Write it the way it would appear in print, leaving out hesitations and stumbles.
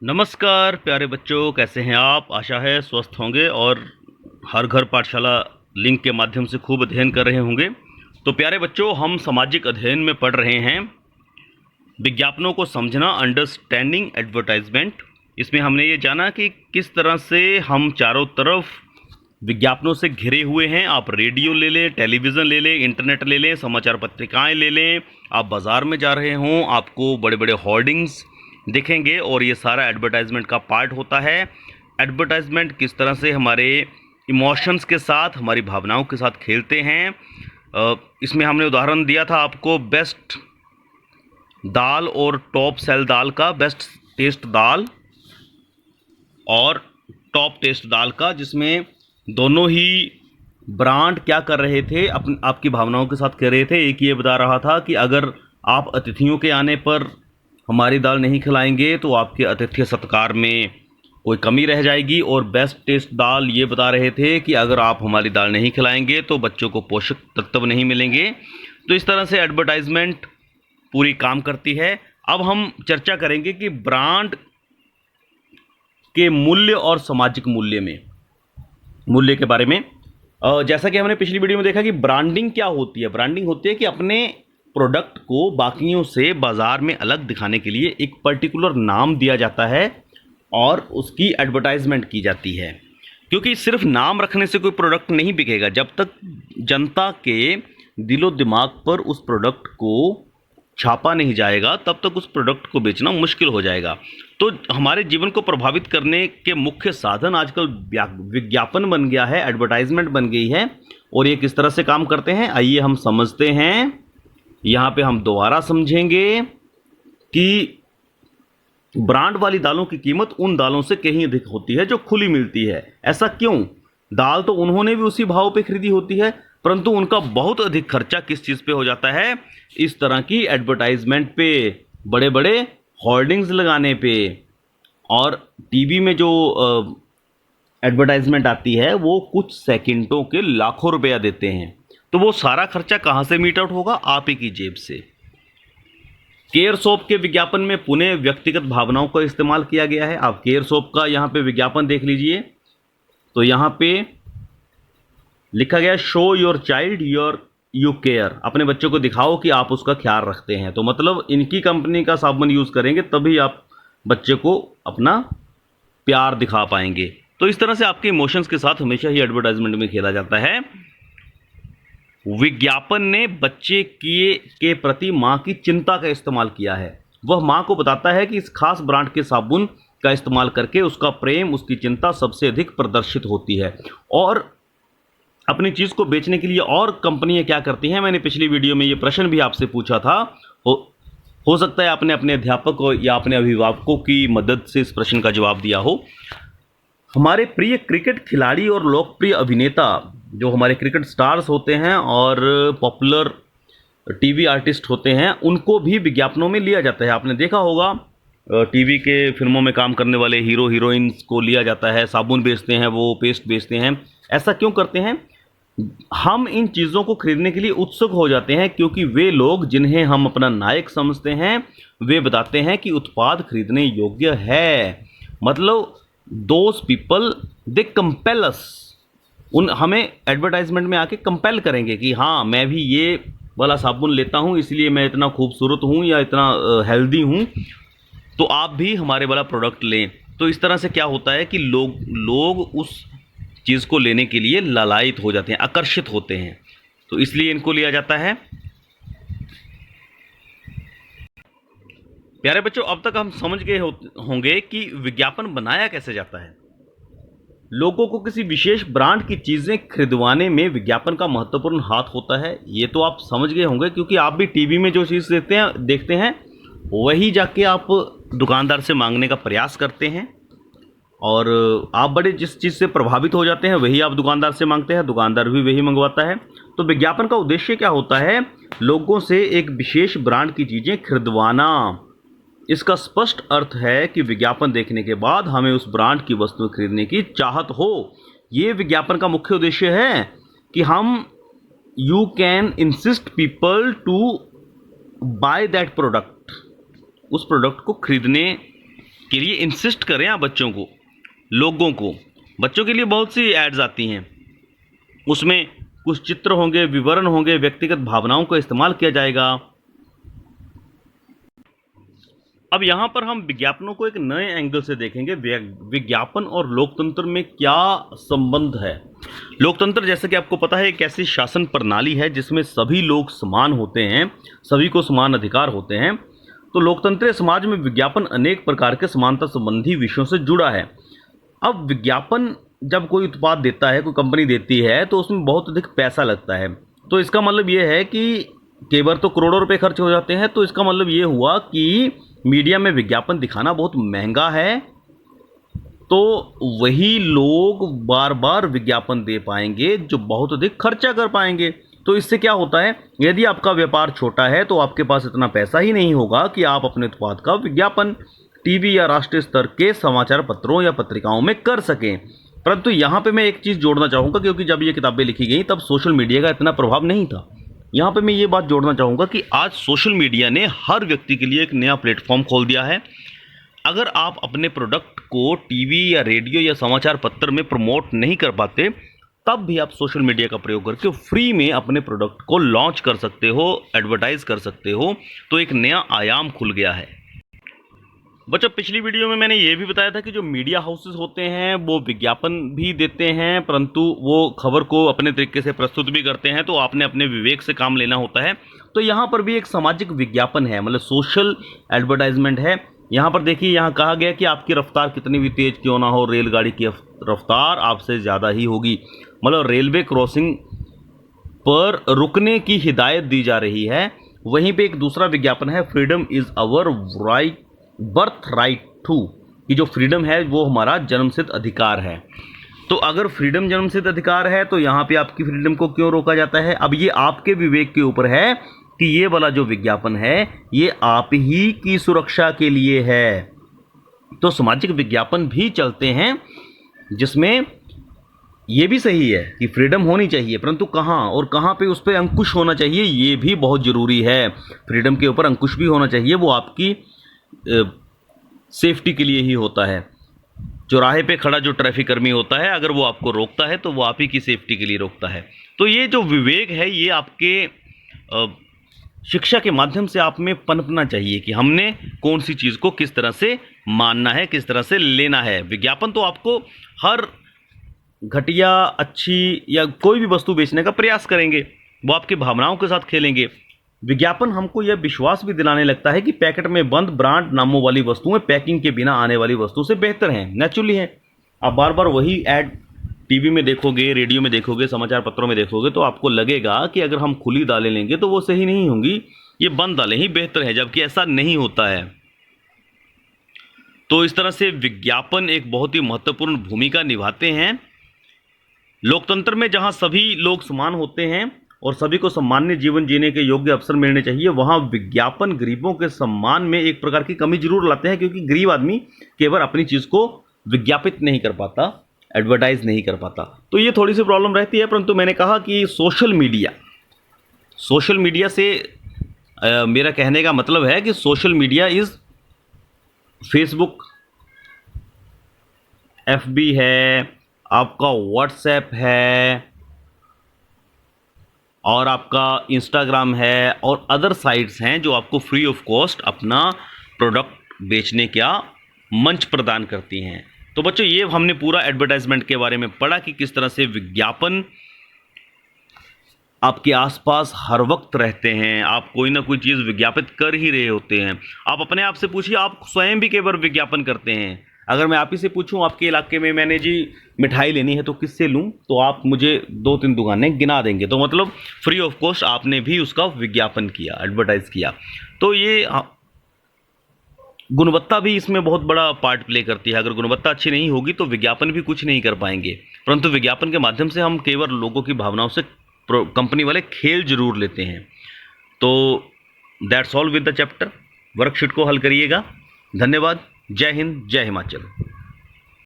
नमस्कार प्यारे बच्चों, कैसे हैं आप। आशा है स्वस्थ होंगे और हर घर पाठशाला लिंक के माध्यम से खूब अध्ययन कर रहे होंगे। तो प्यारे बच्चों, हम सामाजिक अध्ययन में पढ़ रहे हैं विज्ञापनों को समझना, अंडरस्टैंडिंग एडवर्टाइजमेंट। इसमें हमने ये जाना कि किस तरह से हम चारों तरफ विज्ञापनों से घिरे हुए हैं। आप रेडियो ले लें, टेलीविज़न ले लें, इंटरनेट ले लें, समाचार पत्रिकाएं ले लें, आप बाज़ार में जा रहे हों, आपको बड़े बड़े होर्डिंग्स दिखेंगे और ये सारा एडवर्टाइजमेंट का पार्ट होता है। एडवर्टाइजमेंट किस तरह से हमारे इमोशंस के साथ, हमारी भावनाओं के साथ खेलते हैं। इसमें हमने उदाहरण दिया था आपको बेस्ट दाल और टॉप सेल दाल का, बेस्ट टेस्ट दाल और टॉप टेस्ट दाल का, जिसमें दोनों ही ब्रांड क्या कर रहे थे, आपकी भावनाओं के साथ कर रहे थे। एक ये बता रहा था कि अगर आप अतिथियों के आने पर हमारी दाल नहीं खिलाएंगे तो आपके आतिथ्य सत्कार में कोई कमी रह जाएगी। और बेस्ट टेस्ट दाल ये बता रहे थे कि अगर आप हमारी दाल नहीं खिलाएंगे तो बच्चों को पोषक तत्व नहीं मिलेंगे। तो इस तरह से एडवर्टाइजमेंट पूरी काम करती है। अब हम चर्चा करेंगे कि ब्रांड के मूल्य और सामाजिक मूल्य के बारे में। जैसा कि हमने पिछली वीडियो में देखा कि ब्रांडिंग क्या होती है। ब्रांडिंग होती है कि अपने प्रोडक्ट को बाकियों से बाजार में अलग दिखाने के लिए एक पर्टिकुलर नाम दिया जाता है और उसकी एडवर्टाइजमेंट की जाती है। क्योंकि सिर्फ नाम रखने से कोई प्रोडक्ट नहीं बिकेगा। जब तक जनता के दिलो दिमाग पर उस प्रोडक्ट को छापा नहीं जाएगा तब तक उस प्रोडक्ट को बेचना मुश्किल हो जाएगा। तो हमारे जीवन को प्रभावित करने के मुख्य साधन आजकल विज्ञापन बन गया है, एडवर्टाइजमेंट बन गई है। और ये किस तरह से काम करते हैं, आइए हम समझते हैं। यहाँ पे हम दोबारा समझेंगे कि ब्रांड वाली दालों की कीमत उन दालों से कहीं अधिक होती है जो खुली मिलती है। ऐसा क्यों? दाल तो उन्होंने भी उसी भाव पे खरीदी होती है, परंतु उनका बहुत अधिक खर्चा किस चीज़ पे हो जाता है? इस तरह की एडवर्टाइजमेंट पे, बड़े बड़े होर्डिंग्स लगाने पे। और टीवी में जो एडवर्टाइजमेंट आती है वो कुछ सेकंडों के लाखों रुपया देते हैं। तो वो सारा खर्चा कहाँ से मीट आउट होगा? आप ही की जेब से। केयर सोप के विज्ञापन में पुनः व्यक्तिगत भावनाओं का इस्तेमाल किया गया है। आप केयर सोप का यहाँ पे विज्ञापन देख लीजिए। तो यहाँ पे लिखा गया show your child you care. अपने बच्चों को दिखाओ कि आप उसका ख्याल रखते हैं। तो मतलब इनकी कंपनी का साबुन यूज़ करेंगे तभी आप बच्चे को अपना प्यार दिखा पाएंगे। तो इस तरह से आपके इमोशंस के साथ हमेशा ही एडवर्टाइजमेंट में खेला जाता है। विज्ञापन ने बच्चे के प्रति माँ की चिंता का इस्तेमाल किया है। वह माँ को बताता है कि इस खास ब्रांड के साबुन का इस्तेमाल करके उसका प्रेम, उसकी चिंता सबसे अधिक प्रदर्शित होती है। और अपनी चीज़ को बेचने के लिए और कंपनियां क्या करती हैं? मैंने पिछली वीडियो में ये प्रश्न भी आपसे पूछा था। हो सकता है आपने अपने अध्यापक या अपने अभिभावकों की मदद से इस प्रश्न का जवाब दिया हो। हमारे प्रिय क्रिकेट खिलाड़ी और लोकप्रिय अभिनेता, जो हमारे क्रिकेट स्टार्स होते हैं और पॉपुलर टीवी आर्टिस्ट होते हैं, उनको भी विज्ञापनों में लिया जाता है। आपने देखा होगा टीवी के फिल्मों में काम करने वाले हीरो हीरोइंस को लिया जाता है। साबुन बेचते हैं, वो पेस्ट बेचते हैं। ऐसा क्यों करते हैं? हम इन चीज़ों को खरीदने के लिए उत्सुक हो जाते हैं क्योंकि वे लोग जिन्हें हम अपना नायक समझते हैं वे बताते हैं कि उत्पाद खरीदने योग्य है। मतलब दोज पीपल दे कंपेल अस। हमें एडवर्टाइजमेंट में आके कंपेल करेंगे कि हाँ, मैं भी ये वाला साबुन लेता हूँ इसलिए मैं इतना खूबसूरत हूँ या इतना हेल्दी हूँ, तो आप भी हमारे वाला प्रोडक्ट लें। तो इस तरह से क्या होता है कि लोग उस चीज़ को लेने के लिए लालायित हो जाते हैं, आकर्षित होते हैं। तो इसलिए इनको लिया जाता है। प्यारे बच्चों, अब तक हम समझ गए होंगे कि विज्ञापन बनाया कैसे जाता है। लोगों को किसी विशेष ब्रांड की चीज़ें खरीदवाने में विज्ञापन का महत्वपूर्ण हाथ होता है। ये तो आप समझ गए होंगे क्योंकि आप भी टीवी में जो चीज़ देखते हैं वही जाके आप दुकानदार से मांगने का प्रयास करते हैं। और आप बड़े जिस चीज़ से प्रभावित हो जाते हैं वही आप दुकानदार से मांगते हैं, दुकानदार भी वही मंगवाता है। तो विज्ञापन का उद्देश्य क्या होता है? लोगों से एक विशेष ब्रांड की चीज़ें खरीदवाना। इसका स्पष्ट अर्थ है कि विज्ञापन देखने के बाद हमें उस ब्रांड की वस्तु खरीदने की चाहत हो। ये विज्ञापन का मुख्य उद्देश्य है कि you can insist people to buy that product. उस प्रोडक्ट को खरीदने के लिए इंसिस्ट करें आप बच्चों को, लोगों को। बच्चों के लिए बहुत सी एड्स आती हैं, उसमें कुछ चित्र होंगे, विवरण होंगे, व्यक्तिगत भावनाओं का इस्तेमाल किया जाएगा। अब यहाँ पर हम विज्ञापनों को एक नए एंगल से देखेंगे। विज्ञापन और लोकतंत्र में क्या संबंध है। लोकतंत्र, जैसे कि आपको पता है, एक ऐसी शासन प्रणाली है जिसमें सभी लोग समान होते हैं, सभी को समान अधिकार होते हैं। तो लोकतंत्रीय समाज में विज्ञापन अनेक प्रकार के समानता संबंधी विषयों से जुड़ा है। अब विज्ञापन जब कोई उत्पाद देता है, कोई कंपनी देती है, तो उसमें बहुत अधिक पैसा लगता है। तो इसका मतलब ये है कि कई बार तो करोड़ों रुपए खर्च हो जाते हैं। तो इसका मतलब ये हुआ कि मीडिया में विज्ञापन दिखाना बहुत महंगा है। तो वही लोग बार बार विज्ञापन दे पाएंगे जो बहुत अधिक खर्चा कर पाएंगे। तो इससे क्या होता है, यदि आपका व्यापार छोटा है तो आपके पास इतना पैसा ही नहीं होगा कि आप अपने उत्पाद का विज्ञापन टीवी या राष्ट्रीय स्तर के समाचार पत्रों या पत्रिकाओं में कर सकें। परंतु यहाँ पे मैं एक चीज़ जोड़ना चाहूँगा, क्योंकि जब ये किताबें लिखी गई तब सोशल मीडिया का इतना प्रभाव नहीं था। यहाँ पे मैं ये बात जोड़ना चाहूँगा कि आज सोशल मीडिया ने हर व्यक्ति के लिए एक नया प्लेटफॉर्म खोल दिया है। अगर आप अपने प्रोडक्ट को टीवी या रेडियो या समाचार पत्र में प्रमोट नहीं कर पाते, तब भी आप सोशल मीडिया का प्रयोग करके फ्री में अपने प्रोडक्ट को लॉन्च कर सकते हो, एडवर्टाइज कर सकते हो। तो एक नया आयाम खुल गया है। बच्चों, पिछली वीडियो में मैंने ये भी बताया था कि जो मीडिया हाउसेस होते हैं वो विज्ञापन भी देते हैं, परंतु वो खबर को अपने तरीके से प्रस्तुत भी करते हैं। तो आपने अपने विवेक से काम लेना होता है। तो यहाँ पर भी एक सामाजिक विज्ञापन है, मतलब सोशल एडवर्टाइजमेंट है। यहाँ पर देखिए, यहाँ कहा गया कि आपकी रफ्तार कितनी भी तेज क्यों ना हो, रेलगाड़ी की रफ्तार आपसे ज़्यादा ही होगी। मतलब रेलवे क्रॉसिंग पर रुकने की हिदायत दी जा रही है। वहीं पे एक दूसरा विज्ञापन है, freedom is our right, birth right to, कि जो फ्रीडम है वो हमारा जन्मसिद्ध अधिकार है। तो अगर फ्रीडम जन्मसिद्ध अधिकार है तो यहाँ पे आपकी फ्रीडम को क्यों रोका जाता है। अब ये आपके विवेक के ऊपर है कि ये वाला जो विज्ञापन है ये आप ही की सुरक्षा के लिए है। तो सामाजिक विज्ञापन भी चलते हैं जिसमें ये भी सही है कि फ्रीडम होनी चाहिए, परंतु कहाँ और कहाँ पे उस पर अंकुश होना चाहिए, ये भी बहुत ज़रूरी है। फ्रीडम के ऊपर अंकुश भी होना चाहिए, वो आपकी सेफ्टी के लिए ही होता है। चौराहे पे खड़ा जो ट्रैफिक कर्मी होता है, अगर वो आपको रोकता है तो वो आप ही की सेफ्टी के लिए रोकता है। तो ये जो विवेक है ये आपके शिक्षा के माध्यम से आप में पनपना चाहिए कि हमने कौन सी चीज़ को किस तरह से मानना है, किस तरह से लेना है। विज्ञापन तो आपको हर घटिया, अच्छी या कोई भी वस्तु बेचने का प्रयास करेंगे, वो आपकी भावनाओं के साथ खेलेंगे। विज्ञापन हमको यह विश्वास भी दिलाने लगता है कि पैकेट में बंद ब्रांड नामों वाली वस्तुएं पैकिंग के बिना आने वाली वस्तु से बेहतर हैं, नेचुरली हैं। आप बार बार वही ऐड टीवी में देखोगे, रेडियो में देखोगे, समाचार पत्रों में देखोगे तो आपको लगेगा कि अगर हम खुली दालें लेंगे तो वो सही नहीं होंगी, ये बंद दालें ही बेहतर है, जबकि ऐसा नहीं होता है। तो इस तरह से विज्ञापन एक बहुत ही महत्वपूर्ण भूमिका निभाते हैं। लोकतंत्र में जहां सभी लोग समान होते हैं और सभी को सामान्य जीवन जीने के योग्य अवसर मिलने चाहिए, वहां विज्ञापन गरीबों के सम्मान में एक प्रकार की कमी जरूर लाते हैं, क्योंकि गरीब आदमी केवल अपनी चीज़ को विज्ञापित नहीं कर पाता, एडवर्टाइज नहीं कर पाता। तो ये थोड़ी सी प्रॉब्लम रहती है। परंतु मैंने कहा कि सोशल मीडिया से मेरा कहने का मतलब है कि social media is Facebook, FB है, आपका व्हाट्सएप है और आपका इंस्टाग्राम है और अदर साइट्स हैं जो आपको फ्री ऑफ कॉस्ट अपना प्रोडक्ट बेचने का मंच प्रदान करती हैं। तो बच्चों, ये हमने पूरा एडवर्टाइजमेंट के बारे में पढ़ा कि किस तरह से विज्ञापन आपके आसपास हर वक्त रहते हैं। आप कोई ना कोई चीज़ विज्ञापित कर ही रहे होते हैं। आप अपने आप से पूछिए, आप स्वयं भी कई बार विज्ञापन करते हैं। अगर मैं आप ही से पूछूं आपके इलाके में मैंने जी मिठाई लेनी है तो किससे लूं, तो आप मुझे 2-3 दुकानें गिना देंगे। तो मतलब फ्री ऑफ कॉस्ट आपने भी उसका विज्ञापन किया, एडवर्टाइज किया। तो ये गुणवत्ता भी इसमें बहुत बड़ा पार्ट प्ले करती है। अगर गुणवत्ता अच्छी नहीं होगी तो विज्ञापन भी कुछ नहीं कर पाएंगे। परंतु विज्ञापन के माध्यम से हम केवल लोगों की भावनाओं से कंपनी वाले खेल जरूर लेते हैं। तो that's all with the chapter. Worksheet को हल करिएगा। धन्यवाद। जय हिंद, जय हिमाचल।